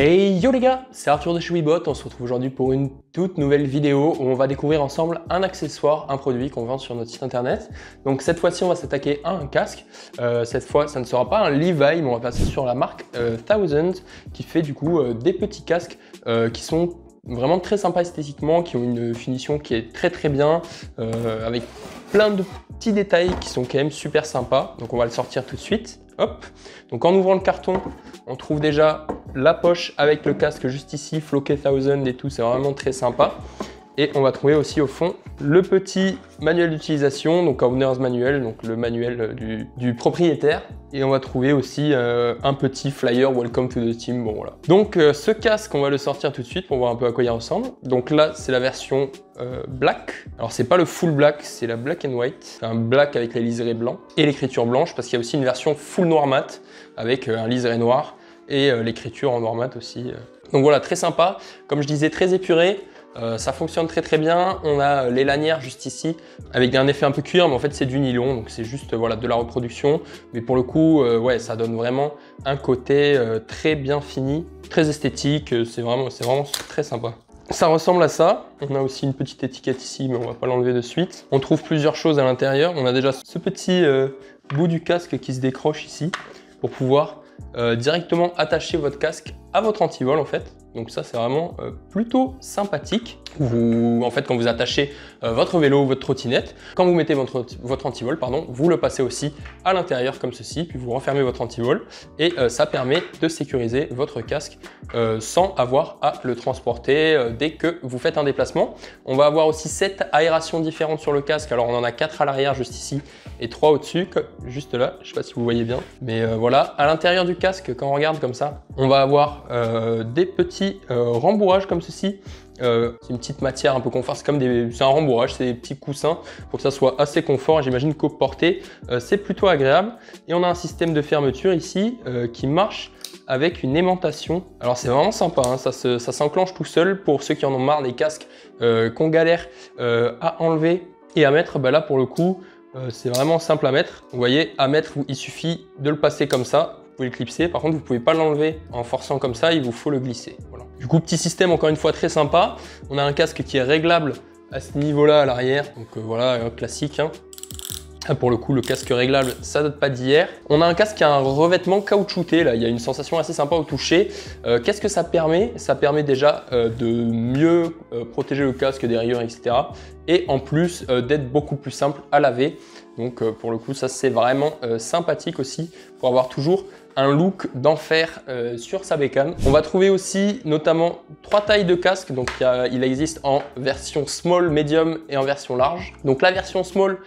Hey yo les gars, c'est Arthur de chez Webot. On se retrouve aujourd'hui pour une toute nouvelle vidéo où on va découvrir ensemble un accessoire, un produit qu'on vend sur notre site internet. Donc cette fois-ci, on va s'attaquer à un casque. Cette fois, ça ne sera pas un Levi, mais on va passer sur la marque Thousand qui fait du coup des petits casques qui sont vraiment très sympas esthétiquement, qui ont une finition qui est très bien, avec plein de petits détails qui sont quand même super sympas. Donc on va le sortir tout de suite. Hop. Donc en ouvrant le carton, on trouve déjà la poche avec le casque juste ici, floqué Thousand et tout, c'est vraiment très sympa. Et on va trouver aussi au fond le petit manuel d'utilisation, donc Owner's Manual, donc le manuel du propriétaire. Et on va trouver aussi un petit flyer Welcome to the Team. Bon voilà. Donc ce casque, on va le sortir tout de suite pour voir un peu à quoi il ressemble. Donc là, c'est la version black. Alors c'est pas le full black, c'est la black and white. C'est un black avec les liserés blancs et l'écriture blanche, parce qu'il y a aussi une version full noir mat avec un liseré noir et l'écriture en noir mat aussi. Donc voilà, très sympa. Comme je disais, très épuré. Ça fonctionne très bien. On a les lanières juste ici avec un effet un peu cuir, mais en fait c'est du nylon, donc c'est juste voilà, de la reproduction. Mais pour le coup, ouais, ça donne vraiment un côté très bien fini, très esthétique. C'est vraiment très sympa. Ça ressemble à ça. On a aussi une petite étiquette ici, mais on va pas l'enlever de suite. On trouve plusieurs choses à l'intérieur. On a déjà ce petit bout du casque qui se décroche ici pour pouvoir directement attacher votre casque à votre antivol en fait. Donc ça c'est vraiment plutôt sympathique. En fait, quand vous attachez votre vélo ou votre trottinette, quand vous mettez votre antivol, pardon, vous le passez aussi à l'intérieur comme ceci, puis vous refermez votre antivol et ça permet de sécuriser votre casque sans avoir à le transporter dès que vous faites un déplacement. On va avoir aussi 7 aérations différentes sur le casque. Alors on en a 4 à l'arrière juste ici et 3 au-dessus, juste là, je ne sais pas si vous voyez bien. Mais voilà, à l'intérieur du casque, quand on regarde comme ça, on va avoir des petits rembourrages comme ceci. C'est une petite matière un peu confort, c'est un rembourrage, c'est des petits coussins pour que ça soit assez confort. J'imagine qu'au porter, c'est plutôt agréable. Et on a un système de fermeture ici qui marche avec une aimantation. Alors c'est vraiment sympa, hein, ça s'enclenche tout seul pour ceux qui en ont marre des casques qu'on galère à enlever et à mettre. Bah là pour le coup, c'est vraiment simple à mettre. Vous voyez, à mettre, il suffit de le passer comme ça. Vous pouvez le clipser, par contre vous ne pouvez pas l'enlever en forçant comme ça, il vous faut le glisser. Voilà. Du coup, petit système encore une fois très sympa. On a un casque qui est réglable à ce niveau-là à l'arrière, donc voilà, classique. Hein. Pour le coup, le casque réglable, ça date pas d'hier. On a un casque qui a un revêtement caoutchouté, là, il y a une sensation assez sympa au toucher. Qu'est-ce que ça permet? Ça permet déjà de mieux protéger le casque des rayures, etc. Et en plus d'être beaucoup plus simple à laver. Donc pour le coup, ça c'est vraiment sympathique aussi pour avoir toujours un look d'enfer sur sa bécane. On va trouver aussi notamment 3 tailles de casque. Donc il existe en version small, medium et en version large. Donc la version small,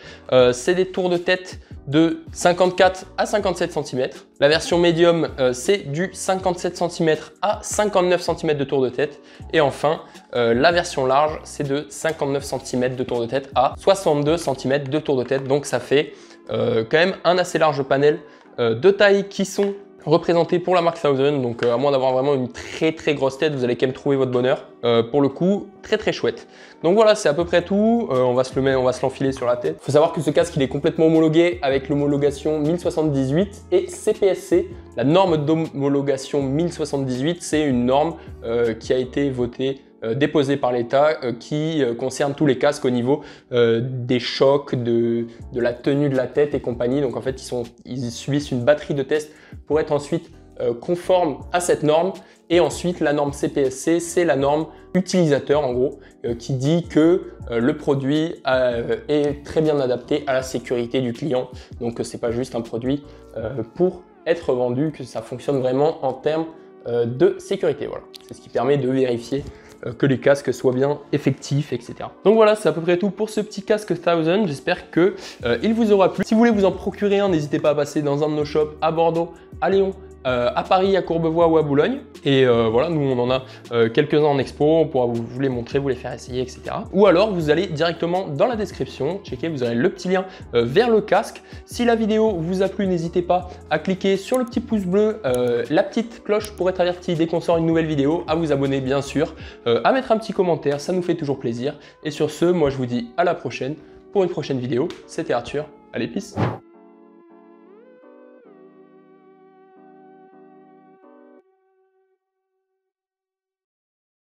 c'est des tours de tête de 54 à 57 cm. La version medium, c'est du 57 cm à 59 cm de tour de tête. Et enfin, la version large, c'est de 59 cm de tour de tête à 62 cm de tour de tête. Donc ça fait quand même un assez large panel de tailles qui sont représentées pour la marque Thousand. Donc à moins d'avoir vraiment une très grosse tête, vous allez quand même trouver votre bonheur. Pour le coup, très chouette. Donc voilà, c'est à peu près tout. On va se l'enfiler sur la tête. Il faut savoir que ce casque, il est complètement homologué avec l'homologation 1078 et CPSC. La norme d'homologation 1078, c'est une norme qui a été votée, déposée par l'État, qui concerne tous les casques au niveau des chocs, de la tenue de la tête et compagnie. Donc en fait, ils subissent une batterie de tests pour être ensuite conformes à cette norme. Et ensuite, la norme CPSC, c'est la norme utilisateur en gros, qui dit que le produit est très bien adapté à la sécurité du client. Donc c'est pas juste un produit pour être vendu, que ça fonctionne vraiment en termes de sécurité. Voilà, c'est ce qui permet de vérifier que les casques soient bien effectifs, etc. Donc voilà, c'est à peu près tout pour ce petit casque Thousand. J'espère que il vous aura plu. Si vous voulez vous en procurer un, n'hésitez pas à passer dans un de nos shops à Bordeaux, à Lyon, à Paris, à Courbevoie ou à Boulogne. Et voilà, nous on en a quelques-uns en expo, on pourra vous les montrer, vous les faire essayer, etc. Ou alors vous allez directement dans la description, checker, vous aurez le petit lien vers le casque. Si la vidéo vous a plu, n'hésitez pas à cliquer sur le petit pouce bleu, la petite cloche pour être averti dès qu'on sort une nouvelle vidéo, à vous abonner bien sûr, à mettre un petit commentaire, ça nous fait toujours plaisir. Et sur ce, moi je vous dis à la prochaine pour une prochaine vidéo. C'était Arthur, allez peace.